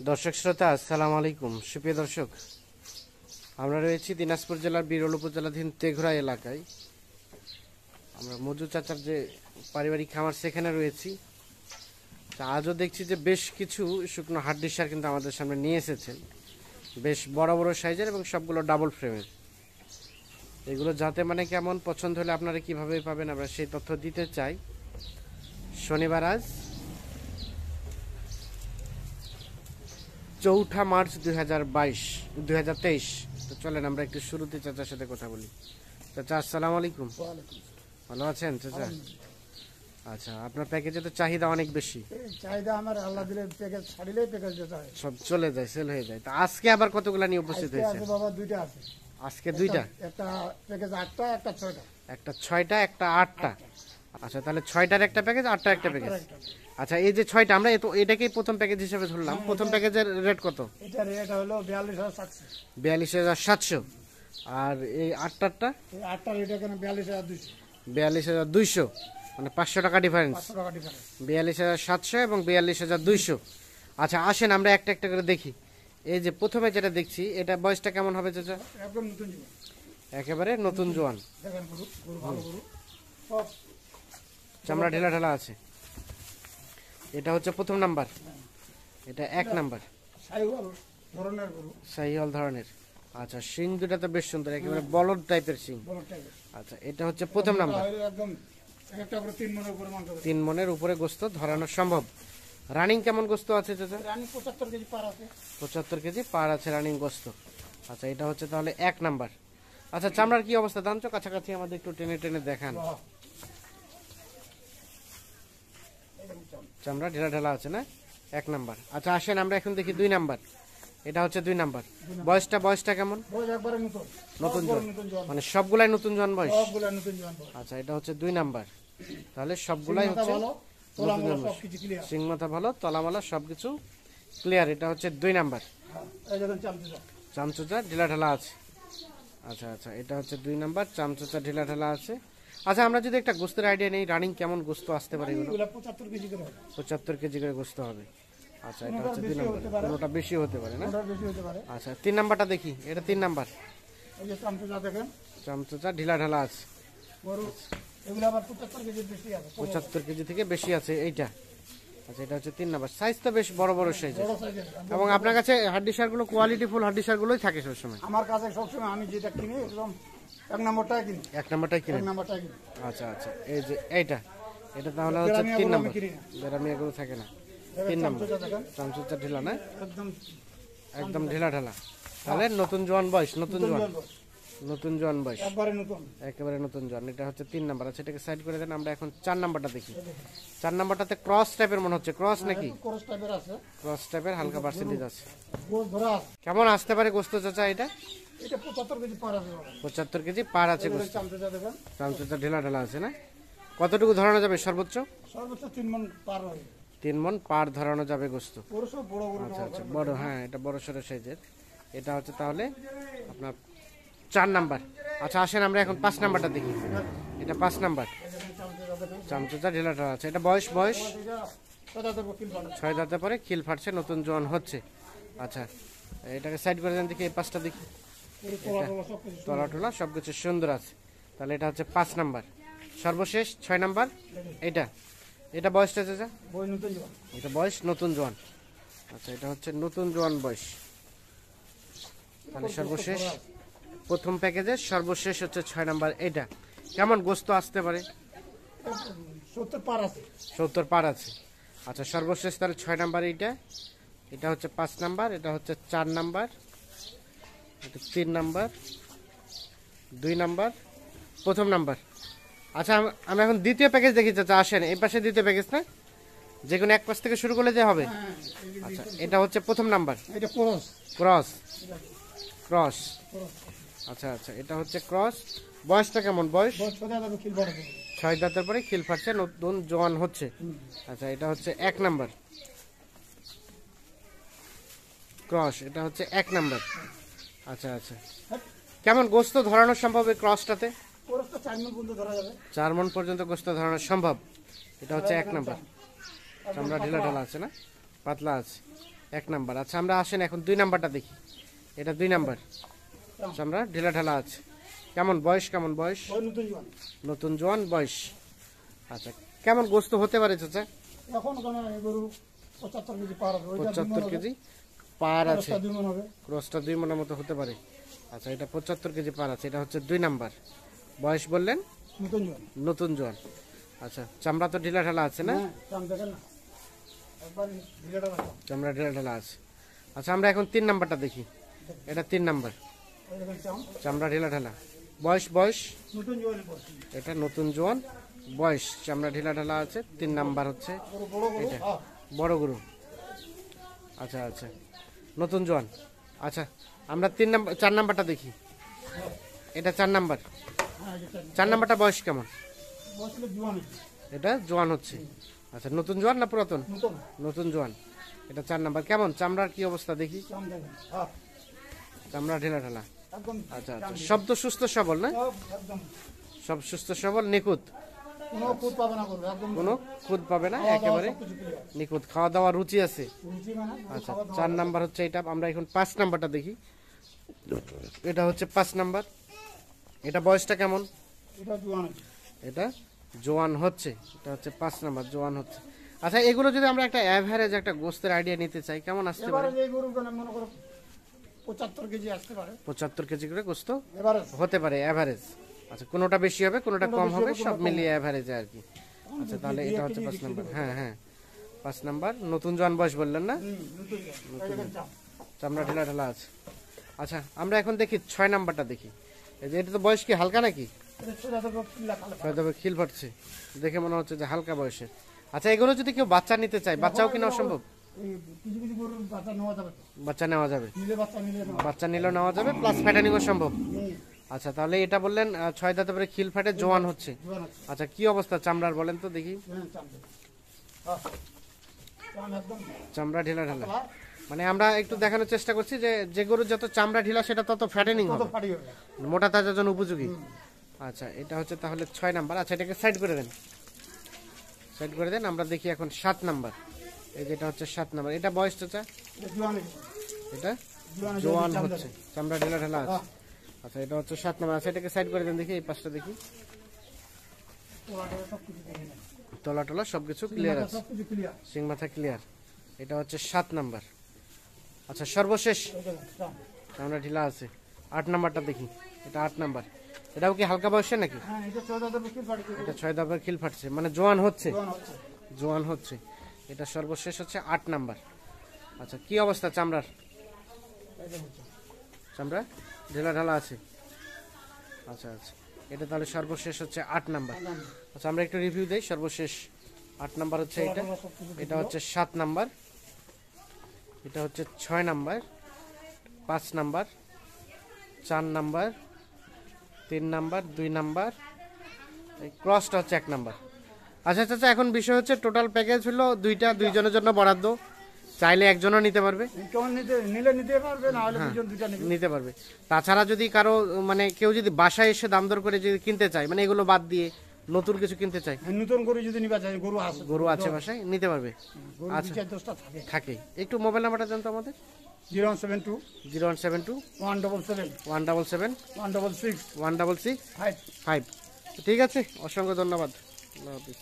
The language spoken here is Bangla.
দর্শক শ্রোতা আসসালামু আলাইকুম। সুপ্রিয় দর্শক, আমরা রয়েছি দিনাজপুর জেলার বিরল উপজেলাধীন তেঘরা এলাকায়। আমরা মজু চাচার যে পারিবারিক খামার সেখানে রয়েছি। আজও দেখছি যে বেশ কিছু শুকনো হাড্ডির সার কিন্তু আমাদের সামনে নিয়ে এসেছেন, বেশ বড় বড় সাইজের এবং সবগুলো ডাবল ফ্রেমের। এগুলো যাতে মানে কেমন, পছন্দ হলে আপনারা কিভাবে পাবেন আমরা সেই তথ্য দিতে চাই। শনিবার আজ 4 মার্চ 2023। তো চলেন আমরা একটু শুরুতে চাচার সাথে কথা বলি। চাচা আসসালামু আলাইকুম। ভালো আছেন চাচা? আচ্ছা, আপনার প্যাকেজে তো চাহিদা অনেক বেশি। চাহিদা আমার আল্লাহ দিলে প্যাকেজ ছাড়িলে প্যাকেজ যেতে হয়, সব চলে যায়, সেল হয়ে যায়। তো আজকে আবার কতগুলা নিয়ে উপস্থিত হয়েছে? আজকে বাবা দুইটা আছে। আজকে দুইটা, একটা প্যাকেজ 8টা, একটা 6টা। একটা 6টা, একটা 8টা। আচ্ছা, তাহলে 6টার একটা প্যাকেজ, 8টার একটা প্যাকেজ। আচ্ছা, এই যে 6টা আমরা এটাকেই প্রথম প্যাকেজ হিসেবে ধরলাম। প্রথম প্যাকেজের রেট কত? এটা রেট হলো 42,700। 42,700। আর এই 8টারটা? এই 8টা রেট এখানে 42,200। 42,200, মানে 500 টাকা ডিফারেন্স। 500 টাকা ডিফারেন্স। 42,700 এবং 42,200। আচ্ছা, আসেন আমরা একটা একটা করে দেখি। এই যে প্রথমে যেটা দেখছি, এটা বয়সটা কেমন হবে চাচা? একদম নতুন জীবন, একেবারে নতুন জোয়ান। দেখেন গরু, গরু ভালো গরু, সব চামড়া ঢেলা ঢেলা আছে। এটা হচ্ছে প্রথম নাম্বার, এটা 1 নাম্বার। সাইওয়াল ধরনের গরু, শাহিওয়াল ধরনের। আচ্ছা, শিং দুটা তো বেশ সুন্দর, একেবারে বলদ টাইপের শিং। বড় টাইপের। আচ্ছা, এটা হচ্ছে প্রথম নাম্বার। একদম একটা করে 3 মনের উপরে মাংস। 3 মনের উপরে গোস্ত ধরানো সম্ভব। রানিং কেমন গোস্ত আছে চাচা? রানী 75 কেজি পার আছে। 75 কেজি পার আছে রানিং গোস্ত। আচ্ছা, এটা হচ্ছে তাহলে 1 নাম্বার। আচ্ছা, চামড়ার কি অবস্থা? দাম তো কাছাকাছি, আমাদের একটু টেনে টেনে দেখান। চামড়া ঢেলা ঢেলা আছে না? 1 নাম্বার। আচ্ছা, আসেন আমরা এখন দেখি 2 নাম্বার। এটা হচ্ছে 2 নাম্বার। বয়সটা কেমন? বয়স একবারে নতুন, নতুন সব জন, নতুন জন, মানে সবগুলাই নতুন জন বয়স। সবগুলা নতুন জন বয়স। আচ্ছা, এটা হচ্ছে 2 নাম্বার। তাহলে সবগুলাই হচ্ছে ভালো, তোলা নতুন মোলা জন বয়স। সবকিছু ক্লিয়ার। সিং মাথা ভালো, তলামালা সবকিছু ক্লিয়ার। এটা হচ্ছে 2 নাম্বার। এই দেখেন চামচা, চামচুচা ঢিলা ঢালা আছে। আচ্ছা আচ্ছা, এটা হচ্ছে 2 নাম্বার, চামচুচা ঢিলা ঢালা আছে। আচ্ছা, আমরা যদি একটা গোস্তের আইডিয়া নেই, রানিং কেমন গোস্ত আসতে পারে এগুলো? এগুলা 75 কেজি করে হবে। 75 কেজি করে গোস্ত হবে। আচ্ছা, এটা হচ্ছে 2 বেশি নাম্বার। হতে পারে। কোনোটা বেশি হতে পারে না? ওটা বেশি হতে পারে। আচ্ছা, 3 নাম্বারটা দেখি। এটা 3 নাম্বার। এই যে চামচা দেখেন, চামচুচা ঢিলা ঢালা আছে। গরু এগুলো আবার 75 কেজি বেশি আছে। 75 কেজি থেকে বেশি আছে এইটা। আচ্ছা, এটা হচ্ছে 3 নাম্বার। সাইজ তো বেশ বড় বড় সাইজের। বড় সাইজের। এবং আপনার কাছে হাড্ডি সারগুলো কোয়ালিটি ফুল হাড্ডি সারগুলোই থাকে সবসময়। আমার কাছে সবসময় আমি যেটা কিনি একদম 1 নম্বরটাই কিনি। 1 নাম্বারটাই 1 কিনেন? নম্বরটাই কিনি। আচ্ছা আচ্ছা, এই যে এইটা, এটা তাহলে হচ্ছে 3 নাম্বার। বেরামি এগুলো থাকে না। 3 নাম্বার। চামচা দেখেন, চামচুচা ঢিলা না? একদম একদম ঢিলা ঢালা। তাহলে নতুন জোয়ান বয়স, নতুন জোয়ান, বয়স, নতুন জোয়ান বয়স, একবারে নতুন। একেবারে নতুন জোয়ান। এটা হচ্ছে 3 নাম্বার। আচ্ছা, এটাকে সাইড করে দেন। আমরা এখন 4 নাম্বারটা দেখি। 4 নাম্বারটাতে ক্রস টাইপের মনে হচ্ছে। ক্রস নাকি? কোরস টাইপের আছে, ক্রস টাইপের হালকা পার্সেন্টেজ আছে। গোস ধরা আছে। কেমন আসতে পারে গোস্ত চাচা এটা? এটা 75 কেজি পার আছে। 75 কেজি পার আছে গোস্ত। চামচা দেখেন, চামচুচা ঢিলা ঢালা আছে না? কতটুকু ধরানো যাবে সর্বোচ্চ? সর্বোচ্চ 3 মণ পার হয়। 3 মণ পার ধরানো যাবে গোস্ত। বড় সব বড় বড়। আচ্ছা আচ্ছা, বড়, হ্যাঁ এটা বড় সড়ো সাইজের। এটা হচ্ছে তাহলে আপনার 4 নাম্বার। আচ্ছা, আসেন আমরা এখন 5 নাম্বারটা দেখি। এটা 5 নাম্বার। চামচুচা ঢিলা ঢালা আছে। এটা বয়স 6 দাঁতের পরে খিল ফাটছে, নতুন জোয়ান হচ্ছে। আচ্ছা, এটাকে সাইড করে দেন দেখি। এই 5টা দেখি। তলা টলা সবকিছু সুন্দর আছে। তাহলে এটা হচ্ছে 5 নাম্বার। সর্বশেষ 6 নাম্বার। এটা বয়সটা চাচা? বই নতুন জীবন। এটা বয়স নতুন জোয়ান। আচ্ছা, এটা হচ্ছে নতুন জোয়ান বয়স। তাহলে সর্বশেষ প্রথম প্যাকেজের সর্বশেষ হচ্ছে 6 নাম্বার। এটা কেমন গোস্ত আসতে পারে? 70 পার আছে। 70 পার আছে। আচ্ছা, সর্বশেষ তাহলে 6 নাম্বার। এটা হচ্ছে 5 নাম্বার, এটা হচ্ছে 4 নাম্বার, এটা 3 নাম্বার, 2 নাম্বার, প্রথম নাম্বার। আচ্ছা, আমি এখন দ্বিতীয় প্যাকেজ দেখি চাচা। আসেন এই পাশে দ্বিতীয় প্যাকেজ না? যে কোনো এক পাশ থেকে শুরু করলে যে হবে। আচ্ছা, এটা হচ্ছে প্রথম নাম্বার। এটা কোরস। Cross, cross. আচ্ছা আচ্ছা, এটা হচ্ছে ক্রস। বয়সটা কেমন? বয়স 6 দাঁতের পরে খিল ফাটছে, নতুন জোয়ান হচ্ছে। আচ্ছা, এটা হচ্ছে 1 নাম্বার ক্রস। এটা হচ্ছে 1 নাম্বার। আচ্ছা আচ্ছা, কেমন গোস্ত ধরানো সম্ভব এই ক্রসটাতে? 4 মণ পর্যন্ত গোস্ত ধরানো সম্ভব। এটা হচ্ছে 1 নাম্বার। চামড়া ঢিলা ঢালা আছে না? পাতলা আছে। 1 নাম্বার। আচ্ছা আমরা আসেন এখন 2 নাম্বারটা দেখি। এটা 2 নাম্বার চামড়া ঢিলা ঢালা আছে। কেমন বয়স, কেমন বয়স? ওই নতুন জোয়ান। নতুন জোয়ান বয়স। আচ্ছা কেমন গোস্ত হতে পারে চাচা? এখন ওখানে এই গরু 75 কেজি পার হবে। ওইটা 75 কেজি পার আছে, 2 মণ হবে। ক্রসটা 2 মণের মতো হতে পারে। আচ্ছা এটা 75 কেজি পার আছে। এটা হচ্ছে 2 নাম্বার। বয়স বললেন নতুন জোয়ান। নতুন জোয়ান। আচ্ছা চামড়া তো ঢিলা ঢালা আছে না? হ্যাঁ, চাম দেখেন না। একবার ঢিলেটা রাখো। চামড়া ঢিলা ঢালা আছে। আচ্ছা আমরা এখন 3 নাম্বারটা দেখি। এটা 3 নাম্বার ওই দেখেন চাম। চামড়া ঢিলা ঢালা। বয়স বয়স নতুন জোয়ানের বয়স। এটা নতুন জোয়ান বয়স, চামড়া ঢিলা ঢালা আছে। 3 নাম্বার হচ্ছে গরু বড় গরু। এটা হ্যাঁ। বড় গরু। আচ্ছা আচ্ছা নতুন জোয়ান। আচ্ছা আমরা 3 নাম্বার 4 নাম্বারটা দেখি। এটা 4 নাম্বার। হ্যাঁ, এটা 4 নাম্বারটা বয়স কেমন? বয়স হলো জোয়ান হচ্ছে। এটা জোয়ান হচ্ছে। আচ্ছা নতুন জোয়ান না পুরাতন? নতুন। নতুন জোয়ান। এটা 4 নাম্বার। কেমন চামড়ার কি অবস্থা দেখি? চাম দেখেন। হ্যাঁ, চামড়া ঢিলা ঢালা। একদম আচ্ছা আচ্ছা সব তো সুস্থ সবল না? সব একদম সব সুস্থ সবল নিখুঁত, কোনো খুদ পাবে না গরু, একদম কোনো খুঁত পাবে না, খাওয়া দাওয়া একেবারে সবকিছু clear। নিখুঁত। খাওয়া দাওয়া রুচি আছে। রুচি মানে গরু আচ্ছা খাওয়া দাওয়া। 4 নাম্বার হচ্ছে এটা। আমরা এখন 5 নাম্বারটা দেখি। এটা হচ্ছে 5 নাম্বার। এটা বয়সটা কেমন? এটা জোয়ান আছে। এটা জোয়ান হচ্ছে। এটা হচ্ছে 5 নাম্বার জোয়ান হচ্ছে। আচ্ছা এগুলো যদি আমরা একটা অ্যাভারেজ একটা গোস্তের আইডিয়া নিতে চাই কেমন আসতে পারে? এবারে এই গরু কেন মনে করো 75 কেজি আসতে পারে 75 কেজি করে গোস্ত এবারে। হতে পারে অ্যাভারেজ। আচ্ছা কোনোটা বেশি হবে কোনোটা কম বেশি হবে, হবে, সব কোনোটা মিলিয়ে অ্যাভারেজে আর কি। আচ্ছা তাহলে এটা হচ্ছে 5 নাম্বার। হ্যাঁ হ্যাঁ 5 নাম্বার নতুন জোয়ান বয়স বললেন না? নতুন জোয়ান। এই দেখেন চাম। চামড়া ঢিলা ঢালা আছে। আচ্ছা আমরা এখন দেখি 6 নাম্বারটা দেখি। এই যে এটা তো বয়স কি হালকা নাকি? এটা ছোটা ছোট পিল্লা খালে পাবে। হয়তো খিল ফাটছে দেখে মনে হচ্ছে যে হালকা বয়সের। আচ্ছা এগুলো যদি কেউ বাচ্চা নিতে চায় বাচ্চাও কি নেওয়া সম্ভব? এই কিছু কিছু গরুর বাচ্চা নেওয়া যাবে তো। বাচ্চা নেওয়া যাবে, নিলে বাচ্চা নিলে নেওয়া। বাচ্চা নিলেও নেওয়া যাবে প্লাস ফ্যাটানিংও সম্ভব। হুম, আচ্ছা তাহলে এটা বললেন 6 দাঁতে পরে খিল ফাটে জোয়ান হচ্ছে। জোয়ান আছে। আচ্ছা কি অবস্থা চামড়ার বলেন তো দেখি? হ্যাঁ, চাম দেখেন। হ্যাঁ, চাম একদম চামড়া ঢিলা ঢালা। পাতলা, মানে আমরা একটু দেখানোর চেষ্টা করছি যে যে গরুর যত চামড়া ঢিলা সেটা তত ফ্যাটেনিং কত হবে, ফাড়ি হবে। মোটা তাজার জন্য উপযোগী। আচ্ছা এটা হচ্ছে তাহলে 6 নাম্বার। আচ্ছা এটাকে সাইড করে দেন, সাইড করে দেন। আমরা দেখি এখন 7 নাম্বার। এই যেটা হচ্ছে 7 নাম্বার। এটা বয়স চাচা? এটা জোয়ান আছে। এটা জোয়ান আছে, জোয়ান চাম হচ্ছে, দেখেন। চামড়া ঢিলা ঢালা আছে। হ্যাঁ, আচ্ছা এটা হচ্ছে 7 নাম্বার। আচ্ছা এটাকে সাইড করে দেন দেখি, এই পাশটা দেখি। তোলাটা সবকিছু দেখে নেন। তলা টলা সবকিছু ক্লিয়ার আছে, সবকিছু ক্লিয়ার। সিং মাথা ক্লিয়ার। এটা হচ্ছে 7 নাম্বার। আচ্ছা সর্বশেষ এই দেখেন চাম। চামড়া ঢিলা আছে 8 নাম্বারটা দেখি। এটা 8 নাম্বার। এটাও কি হালকা বয়সের নাকি? হ্যাঁ, এটা 14 বেশি ফাড়ি করে এটা 6 দাঁতের খিল ফাটছে মানে জোয়ান হচ্ছে, জোয়ান হচ্ছে। জোয়ান হচ্ছে। এটা সর্বশেষ হচ্ছে 8 নাম্বার। আচ্ছা কি অবস্থা চামড়ার? এই দেখেন চাম। চামড়া ঢিলা ঢালা আছে। আচ্ছা আচ্ছা এটা তাহলে সর্বশেষ হচ্ছে 8 নাম্বার। আচ্ছা আমরা একটু রিভিউ দেই। সর্বশেষ 8 নাম্বার হচ্ছে এটা। তোলা সবকিছু এটা হচ্ছে 7 নাম্বার। এটা হচ্ছে 6 number, 5 number, 4 number, 3 number, 2 number, এই ক্রসটা হচ্ছে 1 নাম্বার। আচ্ছা আচ্ছা এখন বিষয় হচ্ছে টোটাল প্যাকেজ হলো দুইটা, দুইজনের জন্য বরাদ্দ। চাইলে একজনও নিতে পারবে, কেমন নিলে নিতে পারবে, না হলে দুজন দুইটা নেবে। নিতে পারবে। তাছাড়া যদি কারো মানে কেউ যদি বাসায় এসে দাম দর করে যদি কিনতে চায়, মানে এগুলো বাদ দিয়ে নতুন কিছু কিনতে চায়, নতুন গরু যদি নিবা চাই, গরু আছে, গরু আছে বাসায় নিতে পারবে, গরু আচ্ছা। 2-4-10টা থাকে। থাকে। একটু মোবাইল নাম্বারটা জানতো আমাদের? 072 0172 177 177 166 166 5 5। ঠিক আছে, অসংখ্য ধন্যবাদ। আল্লাহ হাফিজ।